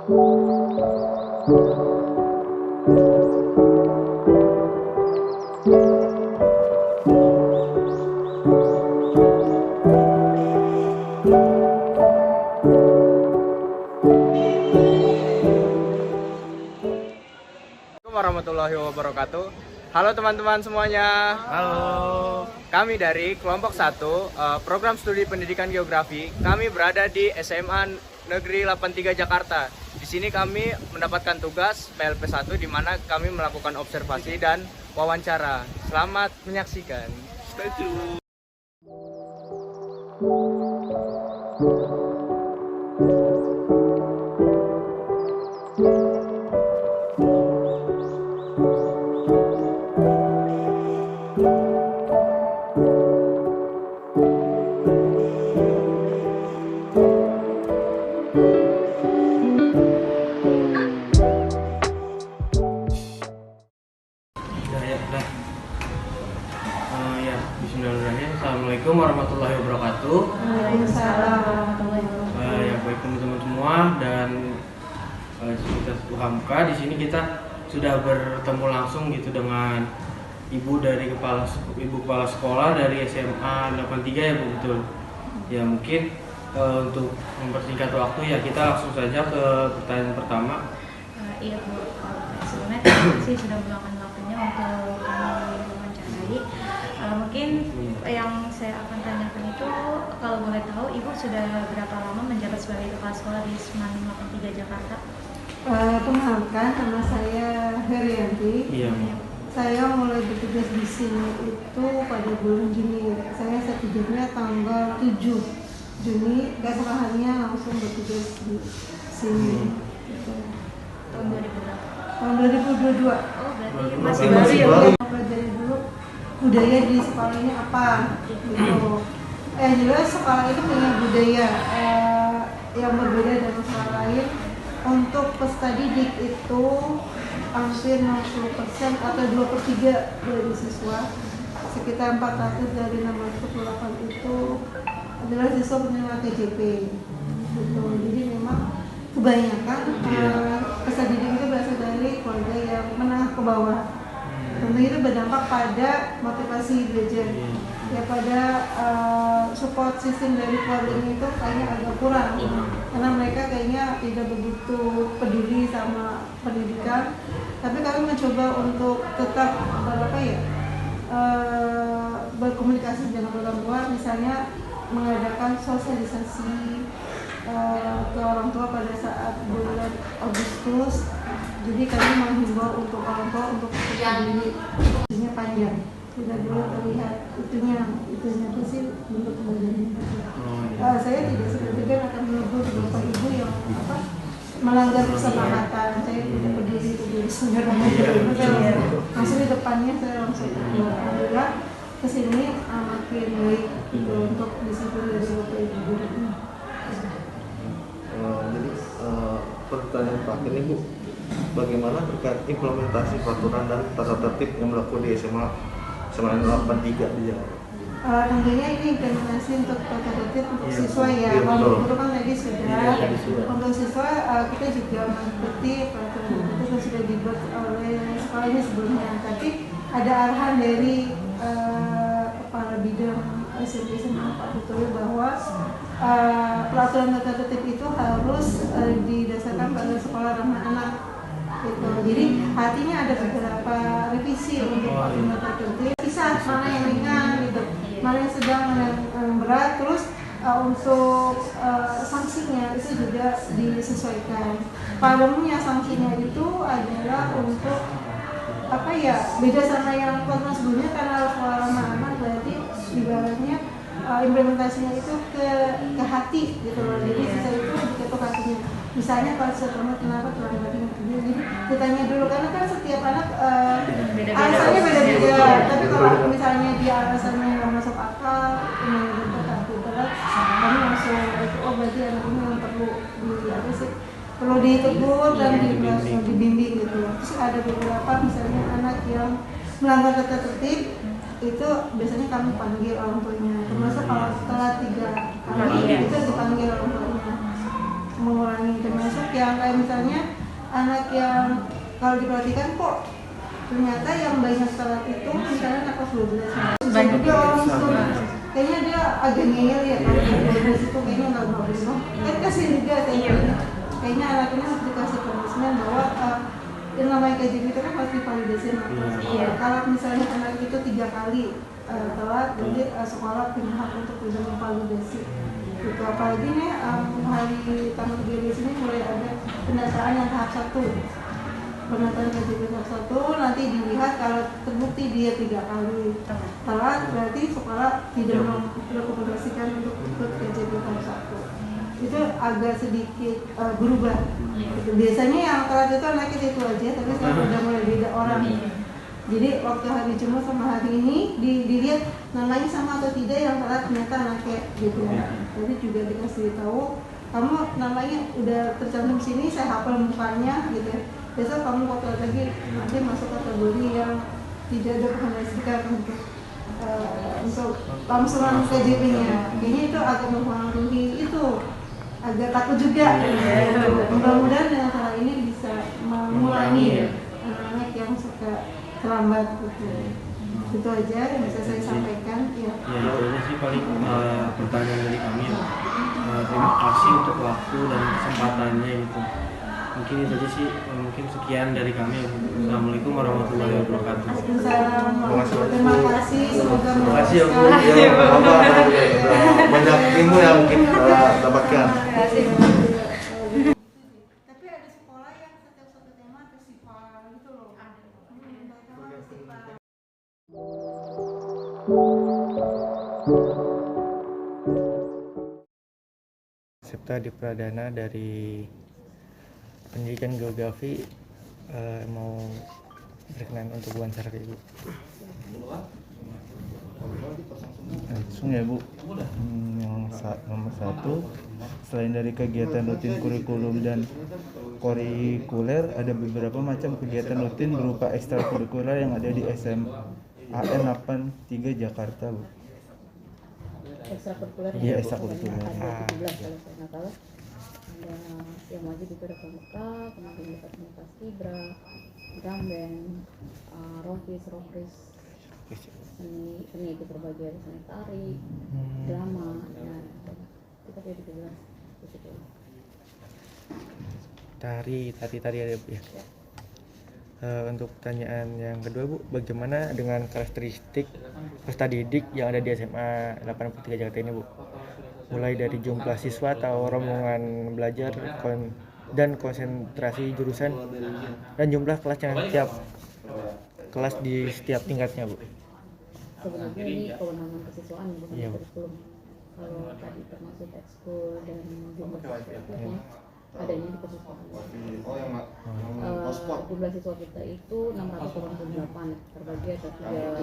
Warahmatullahi wabarakatuh. Halo teman-teman semuanya. Halo. Kami dari kelompok 1 program studi pendidikan geografi. Kami berada di SMA Negeri 83 Jakarta. Di sini kami mendapatkan tugas PLP 1 di mana kami melakukan observasi dan wawancara. Selamat menyaksikan. Stay tune. Bismillahirrahmanirrahim. Assalamualaikum warahmatullahi wabarakatuh. Waalaikumsalam warahmatullahi wabarakatuh. Ya, baik teman-teman semua, dan kita Hamka di sini kita sudah bertemu langsung gitu dengan ibu dari kepala sekolah dari SMA 83 ya Bu, betul. Ya mungkin untuk mempersingkat waktu ya kita langsung saja ke pertanyaan pertama. Iya Bu, sebelumnya sih sudah meluangkan waktunya untuk kami wawancarai. Mungkin yang saya akan tanyakan itu, kalau boleh tahu Ibu sudah berapa lama menjabat sebagai kepala sekolah di SMA 83 Jakarta? Perkenalkan, nama saya Herianti. Iya. Saya mulai bertugas di sini itu pada bulan Juni. Saya setidaknya tanggal 7 Juni, kesalahannya langsung bertugas di sini. Tahun 2000 Tahun 2022. Oh, berarti Masih masih baru baru ya. ya? Pelajari dulu budaya di sekolah ini apa gitu. Jelas sekolah ini punya budaya yang berbeda dari sekolah lain. Untuk peserta didik itu hampir 60% atau 2/3 dari siswa, sekitar 400 dari 648 itu adalah siswa penerima KJP gitu. Jadi memang kebanyakan peserta didik itu berasal dari keluarga yang menengah ke bawah. Tentu itu berdampak pada motivasi belajar, ya pada support sistem dari keluarganya itu kayaknya agak kurang, karena mereka kayaknya tidak begitu peduli sama pendidikan. Tapi kami mencoba untuk tetap berkomunikasi dengan orang tua, misalnya mengadakan sosialisasi ke orang tua pada saat bulan Agustus. Jadi kami menghimbau untuk orang tua untuk peduli, itunya panjang, tidak dulu terlihat itunya itu sih bentuk pembelajaran. Saya tidak segan akan menegur bapak ibu yang melanggar persahabatan. Saya tidak peduli sebenarnya. Langsung di depannya saya langsung alhamdulillah kesini makin baik gitu, untuk disiplin dari bapak ibu. Jadi pertanyaan terakhir nih Bu, bagaimana terkait implementasi peraturan dan tata tertib yang berlaku di SMA 83 di Jakarta? Tentunya ini implementasi untuk tata tertib untuk siswa ya. Kalau guru kan tadi sudah. Untuk siswa kita juga mengikuti peraturan yang sudah dibuat oleh sekolah ini sebelumnya. Tapi ada arahan dari kepala bidang SMP SMA Pak Tutoyo bahwa peraturan tata tertib itu harus didasarkan pada sekolah ramah anak gitu. Jadi artinya ada beberapa revisi untuk peraturan tata tertib, bisa mana yang ringan gitu, mana yang sedang, mana yang berat. Terus untuk sanksinya itu juga disesuaikan. Pada umumnya sanksinya itu adalah untuk beda sama yang peraturan sebelumnya, karena sekolah ramah anak berarti ibaratnya implementasinya itu ke hati gitu loh. Jadi siswa itu diketuk hatinya. Misalnya kalau setelah kenapa terlalu banyak, jadi ditanya dulu, karena kan setiap anak alasannya beda-beda. Tapi kalau misalnya dia alasannya nggak masuk akal, menurut hati berat, kami langsung berarti anak ini yang perlu ditegur dan dibimbing gitu. Terus ada beberapa misalnya anak yang melanggar tata tertib, itu biasanya kami panggil orang tuanya, termasuk kalau setelah 3 kali itu dipanggil orang tuanya, mengurangi. Termasuk yang kayak misalnya anak yang kalau diperhatikan kok ternyata yang banyak salat itu misalnya anak kelas 12 banyak juga orang tua kayaknya dia agak ngeyel ya kalau di 12 itu kayaknya nggak benar kan kasihan juga kayaknya anak ini harus dikasih punishment bahwa yang namanya KJB itu kan harus divalidasi sama sekolah. Kalau misalnya anak itu 3 kali telat, jadi sekolah punya hak untuk tidak memvalidasi. Gitu. Apalagi nih hari tanggal 3 ini mulai ada pendataan yang tahap 1. Pendataan KJB tahap 1 nanti dilihat kalau terbukti dia 3 kali telat, berarti sekolah tidak merekomendasikan untuk ikut KJB tahap 1. Itu agak sedikit berubah. Gitu. Biasanya yang telat itu anaknya itu aja, tapi sekarang udah mulai beda orang. Jadi waktu hari Jumat sama hari ini dilihat namanya sama atau tidak yang telat ternyata anaknya gitu ya. Jadi juga dikasih tahu kamu namanya udah tercantum sini, saya hafal mukanya gitu ya. Besok kamu foto lagi nanti masuk kategori yang tidak direkomendasikan untuk langsungan KJP-nya. Kayaknya itu agak mempengaruhi itu. Agak takut juga. Mudah-mudahan dengan cara ini bisa mengurangi anak yang suka terlambat gitu. Itu aja yang bisa saya sampaikan. Ya itu aja sih paling pertanyaan dari kami. Terima kasih untuk waktu dan kesempatannya gitu. Mungkin itu aja sih, mungkin sekian dari kami. Assalamualaikum warahmatullahi wabarakatuh. Terima kasih, semoga Terima kasih ya Bu. Ya, banyak ilmu yang mungkin dapatkan. Tapi ada sekolah yang setiap satu tema festival gitu loh. Septa di Pradana dari Pendidikan Geografi mau berkenan untuk wawancara ke Ibu. Langsung ya Bu. Nomor 1, selain dari kegiatan rutin kurikulum dan kurikuler, ada beberapa macam kegiatan rutin berupa ekstrakurikuler yang ada di SMAN 83 Jakarta Bu. Ekstrakurikuler Iya, ekstrakurikuler. ada 17 kalau saya nggak salah. Ada yang wajib itu ada pramuka, kemudian ada komunitas kibra, drum band, rockris, seni itu berbagai ada seni tari, drama, ya kita kayak 17 di situ. Tari ada Bu ya. Untuk pertanyaan yang kedua Bu, bagaimana dengan karakteristik peserta didik yang ada di SMA 83 Jakarta ini Bu? Mulai dari jumlah siswa atau rombongan belajar dan konsentrasi jurusan dan jumlah kelas yang tiap kelas di setiap tingkatnya Bu. Sebenarnya ini kewenangan kesiswaan bukan Iya, Bu. kurikulum. Kalau tadi termasuk ekskul dan jumlah siswa itu adanya di kesiswaan. Jumlah siswa kita itu 688, terbagi ada 3 kelas,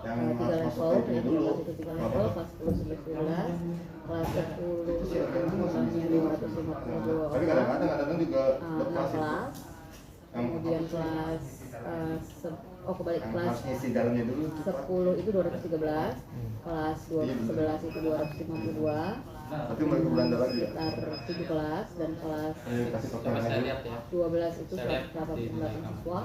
3 level, yaitu kelas itu 3 level, kelas 10 sampai 11, kelas 10 itu jumlahnya 552 orang, 6 kelas, kemudian kelas kelas 10 itu 213, kelas 11 itu 252, sekitar 7 kelas, dan kelas 12 itu 188 siswa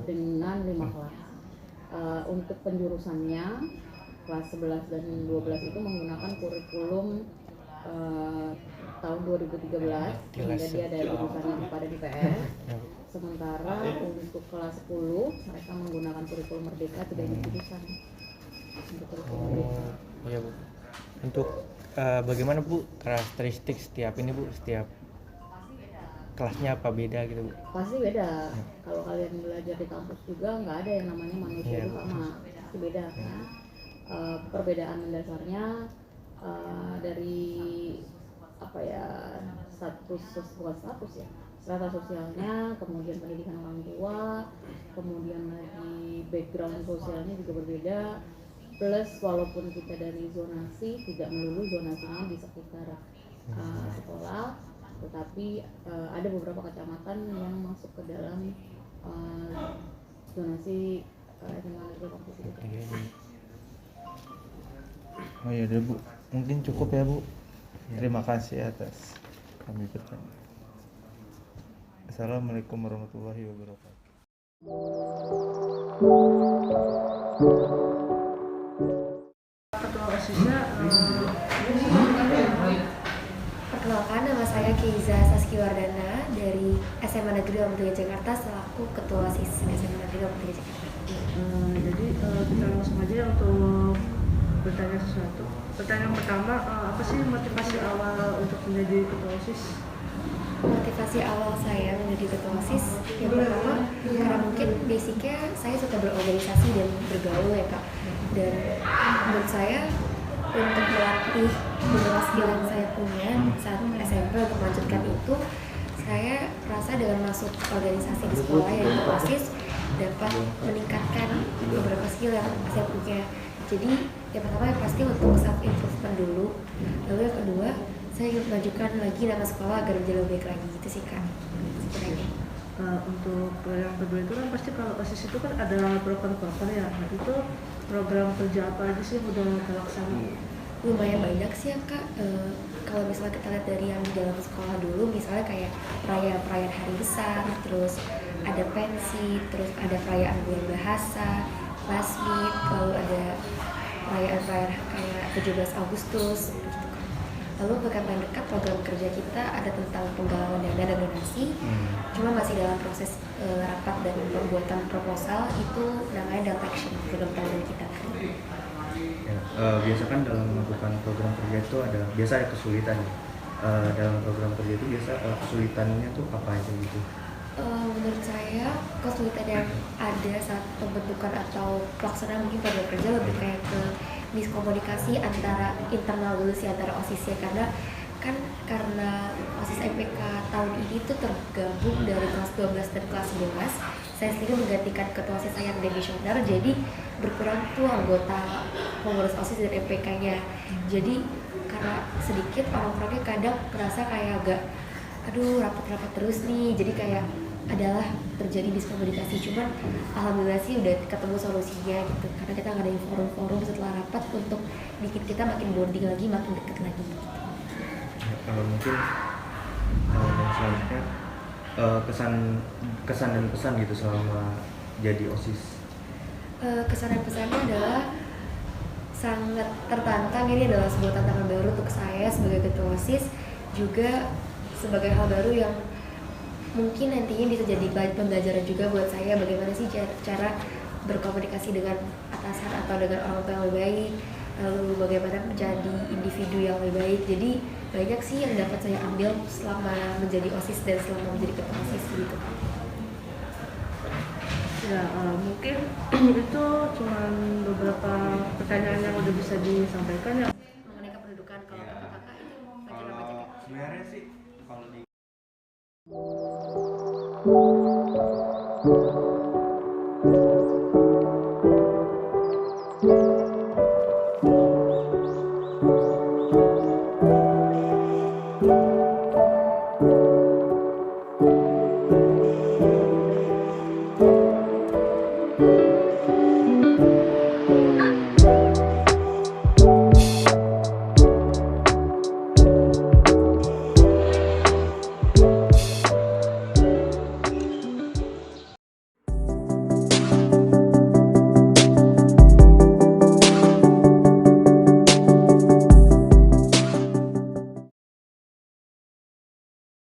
dengan 5 kelas. Untuk penjurusannya kelas 11 dan 12 itu menggunakan kurikulum tahun 2013 sehingga dia ada jurusannya pada DPR. Sementara untuk kelas 10 mereka menggunakan kurikulum merdeka, tidak ada jurusan. Untuk kurikulum merdeka. Iya Bu. Untuk bagaimana Bu karakteristik setiap ini Bu, setiap kelasnya apa beda gitu Bu? Pasti beda. Kalau kalian belajar di kampus juga nggak ada yang namanya manusia itu sama, pasti beda kan. Perbedaan mendasarnya dari strata sosialnya, kemudian pendidikan orang tua, kemudian lagi background sosialnya juga berbeda. Plus walaupun kita dari zonasi, tidak melulu zonasinya di sekitar sekolah, tetapi ada beberapa kecamatan yang masuk ke dalam zonasi SMA Negeri Kampus itu. Oh ya udah Bu, mungkin cukup ya Bu. Terima kasih atas kami bertanya. Wassalamualaikum warahmatullahi wabarakatuh. Ketua OSISnya Perkenalkan, nama saya Keiza Saskiwardana dari SMA Negeri 23 Jakarta selaku Ketua OSIS SMA Negeri 23 Jakarta. jadi kita langsung aja untuk bertanya sesuatu. Pertanyaan pertama, apa sih motivasi awal untuk menjadi ketua OSIS? Motivasi awal saya menjadi ketua OSIS yang pertama karena mungkin basicnya saya suka berorganisasi dan bergaul ya Kak. Dan menurut saya untuk melatih beberapa skill yang saya punya saat SMP untuk melanjutkan itu, saya rasa dengan masuk organisasi di sekolah yang OSIS dapat meningkatkan beberapa skill yang saya punya. Jadi yang pertama yang pasti untuk self improvement dulu, lalu yang kedua saya ingin memajukan lagi nama sekolah agar menjadi lebih baik lagi gitu sih Kak sekiranya. Untuk yang kedua itu kan pasti kalau OSIS itu kan ada proker-proker ya. Nah itu program kerja apa aja sih yang udah terlaksana? Lumayan banyak sih ya Kak. Kalau misalnya kita lihat dari yang di dalam sekolah dulu, misalnya kayak perayaan hari besar, terus ada pensi, terus ada perayaan bulan bahasa, class meet, lalu ada perayaan kayak 17 Agustus gitu kan. Lalu untuk yang paling dekat program kerja kita ada tentang penggalangan dana dan donasi, cuma masih dalam proses rapat dan pembuatan proposal, itu namanya data action program tahunan kita. Ya, biasa kan dalam melakukan program kerja itu biasa ada kesulitan ya. Dalam program kerja itu biasa kesulitannya tuh apa aja gitu? Menurut saya kesulitan yang ada saat pembentukan atau pelaksanaan mungkin program kerja lebih kayak ke miskomunikasi antara internal dulu sih antara OSISnya, karena OSIS MPK tahun ini tuh tergabung dari kelas 12 dan kelas 11. Saya sendiri menggantikan ketua OSIS saya yang demisioner, jadi berkurang tuh anggota pengurus OSIS dan MPK-nya. Jadi karena sedikit orang-orangnya kadang merasa kayak agak aduh rapat-rapat terus nih, jadi kayak adalah terjadi miskomunikasi. Cuman alhamdulillah sih udah ketemu solusinya gitu, karena kita ngadain forum-forum setelah rapat untuk bikin kita makin bonding lagi, makin deket lagi gitu. Mungkin selanjutnya kesan dan pesan gitu selama jadi OSIS. Kesan dan pesannya adalah sangat tertantang. Ini adalah sebuah tantangan baru untuk saya sebagai ketua OSIS, juga sebagai hal baru yang mungkin nantinya bisa jadi pembelajaran juga buat saya, bagaimana sih cara berkomunikasi dengan atasan atau dengan orang tua yang lebih baik, lalu bagaimana menjadi individu yang lebih baik. Jadi banyak sih yang dapat saya ambil selama menjadi OSIS dan selama menjadi ketua OSIS gitu. Ya mungkin itu cuma beberapa pertanyaan yang udah bisa disampaikan ya. Mengenai kependudukan, kalau kakak itu Kalau sebenarnya sih kalau di baca